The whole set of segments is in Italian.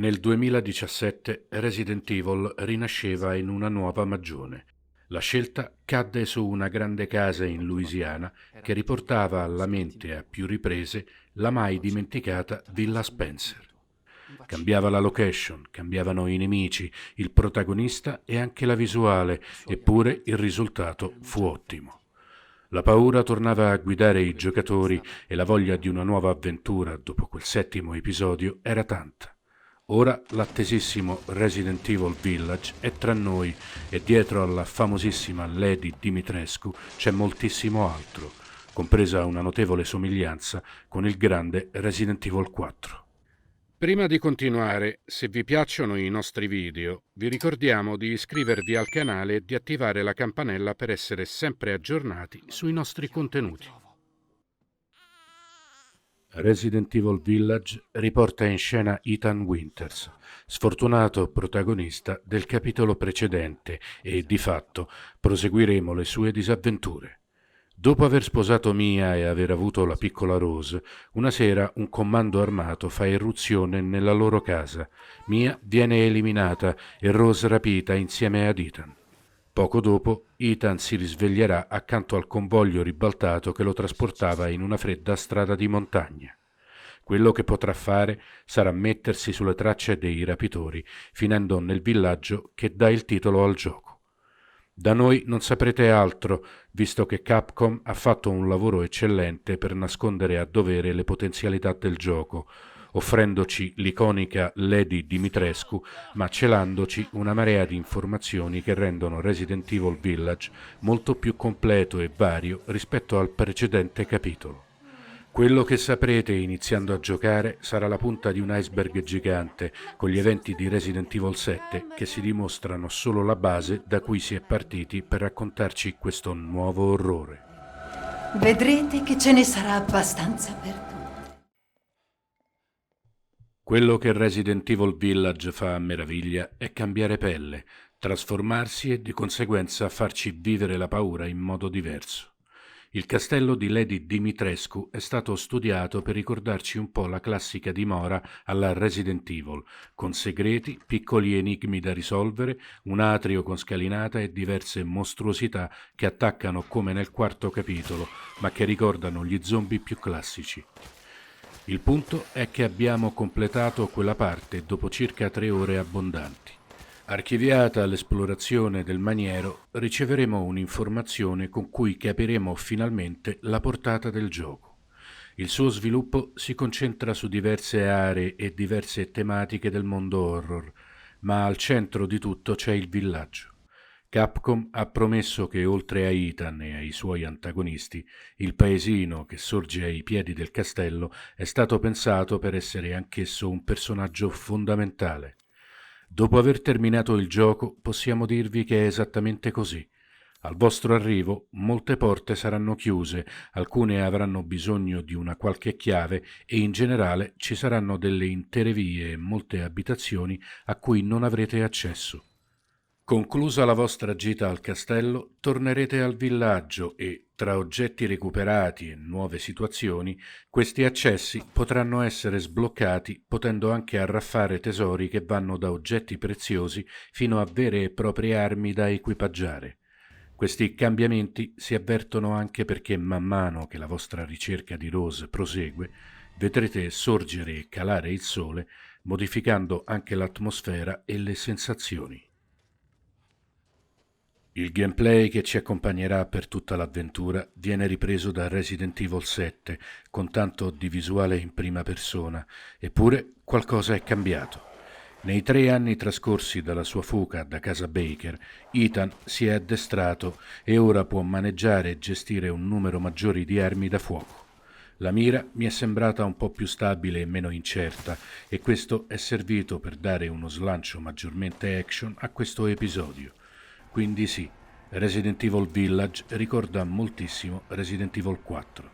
Nel 2017 Resident Evil rinasceva in una nuova magione. La scelta cadde su una grande casa in Louisiana che riportava alla mente a più riprese la mai dimenticata Villa Spencer. Cambiava la location, cambiavano i nemici, il protagonista e anche la visuale, eppure il risultato fu ottimo. La paura tornava a guidare i giocatori e la voglia di una nuova avventura dopo quel settimo episodio era tanta. Ora l'attesissimo Resident Evil Village è tra noi e dietro alla famosissima Lady Dimitrescu c'è moltissimo altro, compresa una notevole somiglianza con il grande Resident Evil 4. Prima di continuare, se vi piacciono i nostri video, vi ricordiamo di iscrivervi al canale e di attivare la campanella per essere sempre aggiornati sui nostri contenuti. Resident Evil Village riporta in scena Ethan Winters, sfortunato protagonista del capitolo precedente e, di fatto, proseguiremo le sue disavventure. Dopo aver sposato Mia e aver avuto la piccola Rose, una sera un comando armato fa irruzione nella loro casa. Mia viene eliminata e Rose rapita insieme ad Ethan. Poco dopo, Ethan si risveglierà accanto al convoglio ribaltato che lo trasportava in una fredda strada di montagna. Quello che potrà fare sarà mettersi sulle tracce dei rapitori, finendo nel villaggio che dà il titolo al gioco. Da noi non saprete altro, visto che Capcom ha fatto un lavoro eccellente per nascondere a dovere le potenzialità del gioco, offrendoci l'iconica Lady Dimitrescu, ma celandoci una marea di informazioni che rendono Resident Evil Village molto più completo e vario rispetto al precedente capitolo. Quello che saprete iniziando a giocare sarà la punta di un iceberg gigante, con gli eventi di Resident Evil 7 che si dimostrano solo la base da cui si è partiti per raccontarci questo nuovo orrore. Vedrete che ce ne sarà abbastanza per tutti. Quello che Resident Evil Village fa a meraviglia è cambiare pelle, trasformarsi e di conseguenza farci vivere la paura in modo diverso. Il castello di Lady Dimitrescu è stato studiato per ricordarci un po' la classica dimora alla Resident Evil, con segreti, piccoli enigmi da risolvere, un atrio con scalinata e diverse mostruosità che attaccano come nel quarto capitolo, ma che ricordano gli zombie più classici. Il punto è che abbiamo completato quella parte dopo circa 3 ore abbondanti. Archiviata l'esplorazione del maniero, riceveremo un'informazione con cui capiremo finalmente la portata del gioco. Il suo sviluppo si concentra su diverse aree e diverse tematiche del mondo horror, ma al centro di tutto c'è il villaggio. Capcom ha promesso che oltre a Ethan e ai suoi antagonisti, il paesino che sorge ai piedi del castello è stato pensato per essere anch'esso un personaggio fondamentale. Dopo aver terminato il gioco possiamo dirvi che è esattamente così. Al vostro arrivo molte porte saranno chiuse, alcune avranno bisogno di una qualche chiave e in generale ci saranno delle intere vie e molte abitazioni a cui non avrete accesso. Conclusa la vostra gita al castello, tornerete al villaggio e, tra oggetti recuperati e nuove situazioni, questi accessi potranno essere sbloccati potendo anche arraffare tesori che vanno da oggetti preziosi fino a vere e proprie armi da equipaggiare. Questi cambiamenti si avvertono anche perché man mano che la vostra ricerca di Rose prosegue, vedrete sorgere e calare il sole, modificando anche l'atmosfera e le sensazioni. Il gameplay che ci accompagnerà per tutta l'avventura viene ripreso da Resident Evil 7, con tanto di visuale in prima persona, eppure qualcosa è cambiato. Nei 3 anni trascorsi dalla sua fuga da casa Baker, Ethan si è addestrato e ora può maneggiare e gestire un numero maggiore di armi da fuoco. La mira mi è sembrata un po' più stabile e meno incerta, e questo è servito per dare uno slancio maggiormente action a questo episodio. Quindi sì, Resident Evil Village ricorda moltissimo Resident Evil 4.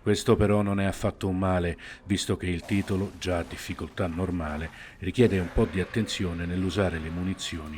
Questo però non è affatto un male, visto che il titolo, già a difficoltà normale, richiede un po' di attenzione nell'usare le munizioni.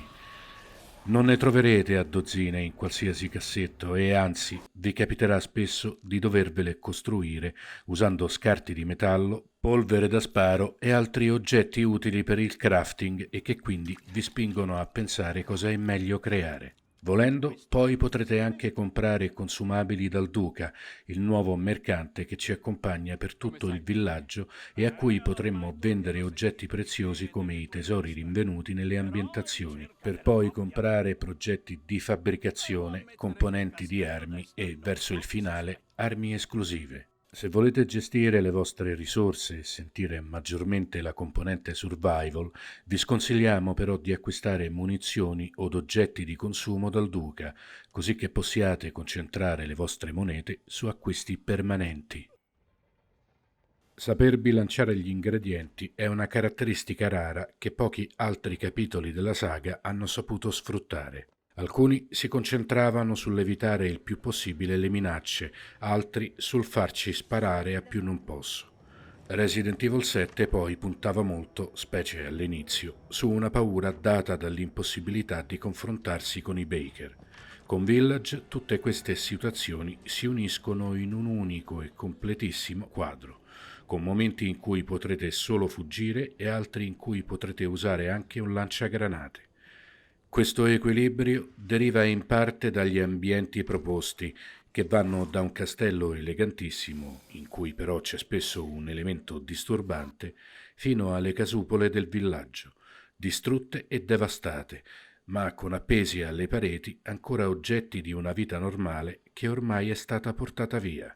Non ne troverete a dozzine in qualsiasi cassetto e anzi vi capiterà spesso di dovervele costruire usando scarti di metallo, polvere da sparo e altri oggetti utili per il crafting e che quindi vi spingono a pensare cosa è meglio creare. Volendo, poi potrete anche comprare consumabili dal Duca, il nuovo mercante che ci accompagna per tutto il villaggio e a cui potremmo vendere oggetti preziosi come i tesori rinvenuti nelle ambientazioni, per poi comprare progetti di fabbricazione, componenti di armi e, verso il finale, armi esclusive. Se volete gestire le vostre risorse e sentire maggiormente la componente survival, vi sconsigliamo però di acquistare munizioni od oggetti di consumo dal Duca, così che possiate concentrare le vostre monete su acquisti permanenti. Saper bilanciare gli ingredienti è una caratteristica rara che pochi altri capitoli della saga hanno saputo sfruttare. Alcuni si concentravano sull'evitare il più possibile le minacce, altri sul farci sparare a più non posso. Resident Evil 7 poi puntava molto, specie all'inizio, su una paura data dall'impossibilità di confrontarsi con i Baker. Con Village tutte queste situazioni si uniscono in un unico e completissimo quadro, con momenti in cui potrete solo fuggire e altri in cui potrete usare anche un lanciagranate. Questo equilibrio deriva in parte dagli ambienti proposti, che vanno da un castello elegantissimo, in cui però c'è spesso un elemento disturbante, fino alle casupole del villaggio, distrutte e devastate, ma con appesi alle pareti ancora oggetti di una vita normale che ormai è stata portata via.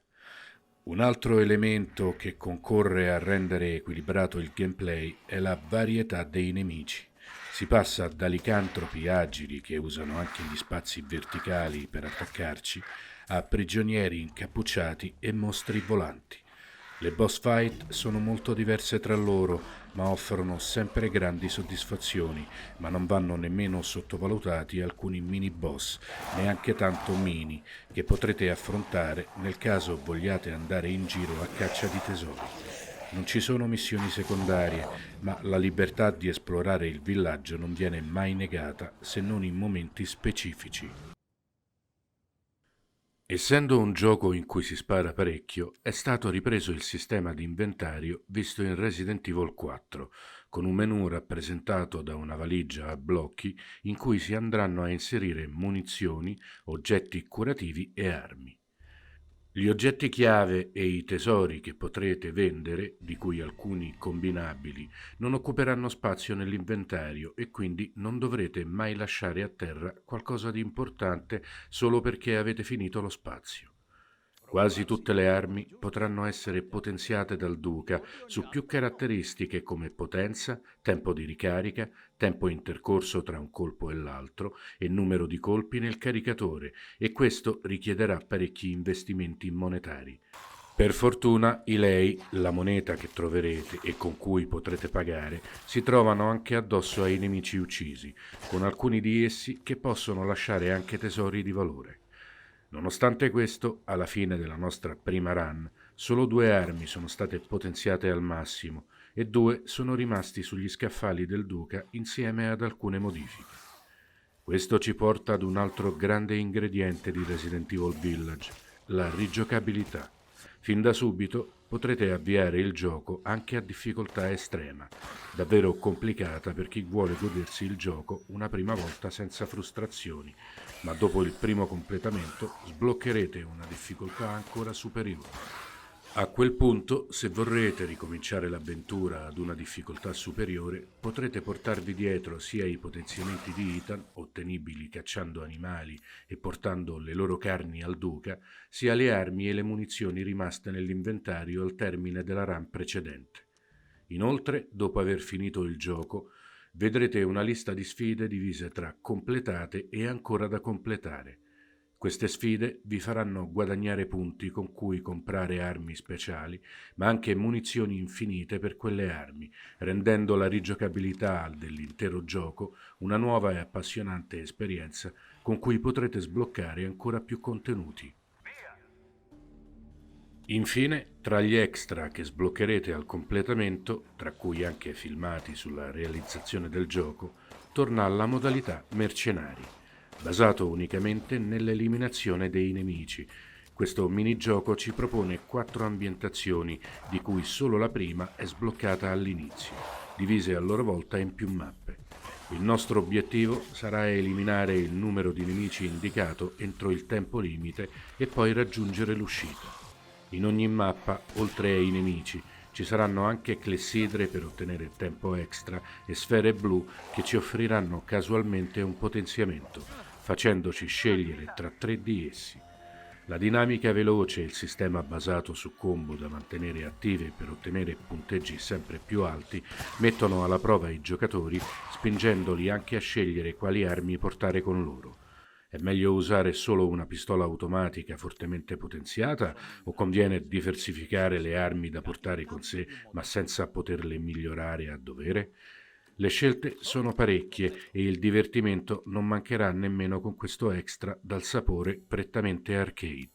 Un altro elemento che concorre a rendere equilibrato il gameplay è la varietà dei nemici. Si passa da licantropi agili che usano anche gli spazi verticali per attaccarci, a prigionieri incappucciati e mostri volanti. Le boss fight sono molto diverse tra loro, ma offrono sempre grandi soddisfazioni, ma non vanno nemmeno sottovalutati alcuni mini boss, neanche tanto mini, che potrete affrontare nel caso vogliate andare in giro a caccia di tesori. Non ci sono missioni secondarie, ma la libertà di esplorare il villaggio non viene mai negata se non in momenti specifici. Essendo un gioco in cui si spara parecchio, è stato ripreso il sistema di inventario visto in Resident Evil 4, con un menu rappresentato da una valigia a blocchi in cui si andranno a inserire munizioni, oggetti curativi e armi. Gli oggetti chiave e i tesori che potrete vendere, di cui alcuni combinabili, non occuperanno spazio nell'inventario e quindi non dovrete mai lasciare a terra qualcosa di importante solo perché avete finito lo spazio. Quasi tutte le armi potranno essere potenziate dal Duca su più caratteristiche come potenza, tempo di ricarica, tempo intercorso tra un colpo e l'altro e numero di colpi nel caricatore, e questo richiederà parecchi investimenti monetari. Per fortuna i lei, la moneta che troverete e con cui potrete pagare, si trovano anche addosso ai nemici uccisi, con alcuni di essi che possono lasciare anche tesori di valore. Nonostante questo, alla fine della nostra prima run, solo 2 armi sono state potenziate al massimo e 2 sono rimasti sugli scaffali del Duca insieme ad alcune modifiche. Questo ci porta ad un altro grande ingrediente di Resident Evil Village, la rigiocabilità. Fin da subito potrete avviare il gioco anche a difficoltà estrema, davvero complicata per chi vuole godersi il gioco una prima volta senza frustrazioni, ma dopo il primo completamento sbloccherete una difficoltà ancora superiore. A quel punto, se vorrete ricominciare l'avventura ad una difficoltà superiore, potrete portarvi dietro sia i potenziamenti di Ethan, ottenibili cacciando animali e portando le loro carni al Duca, sia le armi e le munizioni rimaste nell'inventario al termine della run precedente. Inoltre, dopo aver finito il gioco, vedrete una lista di sfide divise tra completate e ancora da completare. Queste sfide vi faranno guadagnare punti con cui comprare armi speciali, ma anche munizioni infinite per quelle armi, rendendo la rigiocabilità dell'intero gioco una nuova e appassionante esperienza con cui potrete sbloccare ancora più contenuti. Infine, tra gli extra che sbloccherete al completamento, tra cui anche filmati sulla realizzazione del gioco, torna la modalità mercenari. basato unicamente nell'eliminazione dei nemici. Questo minigioco ci propone 4 ambientazioni, di cui solo la prima è sbloccata all'inizio, divise a loro volta in più mappe. Il nostro obiettivo sarà eliminare il numero di nemici indicato entro il tempo limite e poi raggiungere l'uscita. In ogni mappa, oltre ai nemici, ci saranno anche clessidre per ottenere tempo extra e sfere blu che ci offriranno casualmente un potenziamento, facendoci scegliere tra 3 di essi. La dinamica veloce e il sistema basato su combo da mantenere attive per ottenere punteggi sempre più alti mettono alla prova i giocatori, spingendoli anche a scegliere quali armi portare con loro. È meglio usare solo una pistola automatica fortemente potenziata o conviene diversificare le armi da portare con sé ma senza poterle migliorare a dovere? Le scelte sono parecchie e il divertimento non mancherà nemmeno con questo extra dal sapore prettamente arcade.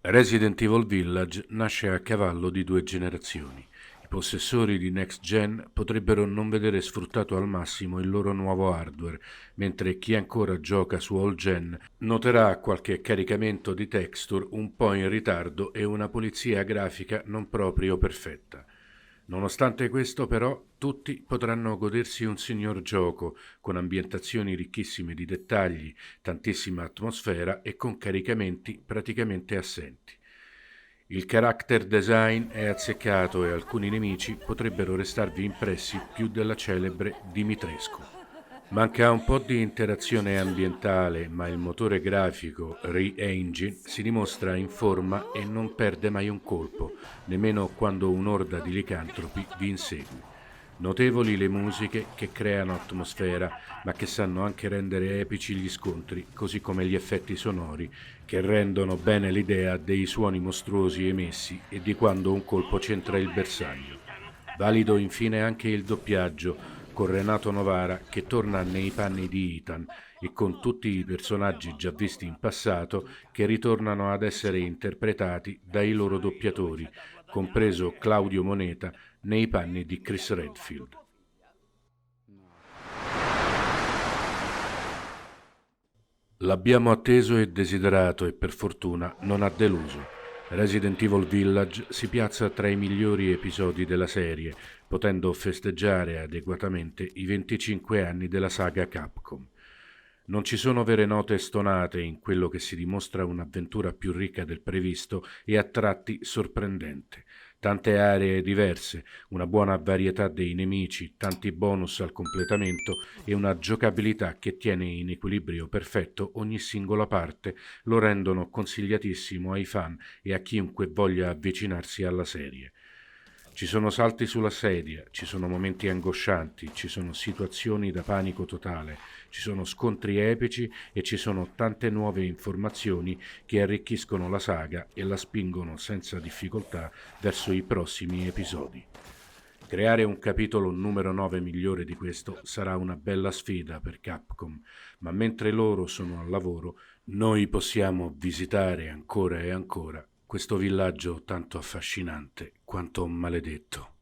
Resident Evil Village nasce a cavallo di 2 generazioni. I possessori di Next Gen potrebbero non vedere sfruttato al massimo il loro nuovo hardware, mentre chi ancora gioca su All Gen noterà qualche caricamento di texture un po' in ritardo e una pulizia grafica non proprio perfetta. Nonostante questo, però, tutti potranno godersi un signor gioco, con ambientazioni ricchissime di dettagli, tantissima atmosfera e con caricamenti praticamente assenti. Il character design è azzeccato e alcuni nemici potrebbero restarvi impressi più della celebre Dimitrescu. Manca un po' di interazione ambientale, ma il motore grafico Re-Engine si dimostra in forma e non perde mai un colpo, nemmeno quando un'orda di licantropi vi insegue. Notevoli le musiche che creano atmosfera, ma che sanno anche rendere epici gli scontri, così come gli effetti sonori, che rendono bene l'idea dei suoni mostruosi emessi e di quando un colpo centra il bersaglio. Valido infine anche il doppiaggio, con Renato Novara che torna nei panni di Ethan e con tutti i personaggi già visti in passato che ritornano ad essere interpretati dai loro doppiatori, compreso Claudio Moneta nei panni di Chris Redfield. L'abbiamo atteso e desiderato e per fortuna non ha deluso. Resident Evil Village si piazza tra i migliori episodi della serie, potendo festeggiare adeguatamente i 25 anni della saga Capcom. Non ci sono vere note stonate in quello che si dimostra un'avventura più ricca del previsto e a tratti sorprendente. Tante aree diverse, una buona varietà dei nemici, tanti bonus al completamento e una giocabilità che tiene in equilibrio perfetto ogni singola parte lo rendono consigliatissimo ai fan e a chiunque voglia avvicinarsi alla serie. Ci sono salti sulla sedia, ci sono momenti angoscianti, ci sono situazioni da panico totale, ci sono scontri epici e ci sono tante nuove informazioni che arricchiscono la saga e la spingono senza difficoltà verso i prossimi episodi. Creare un capitolo numero 9 migliore di questo sarà una bella sfida per Capcom, ma mentre loro sono al lavoro, noi possiamo visitare ancora e ancora questo villaggio tanto affascinante quanto maledetto.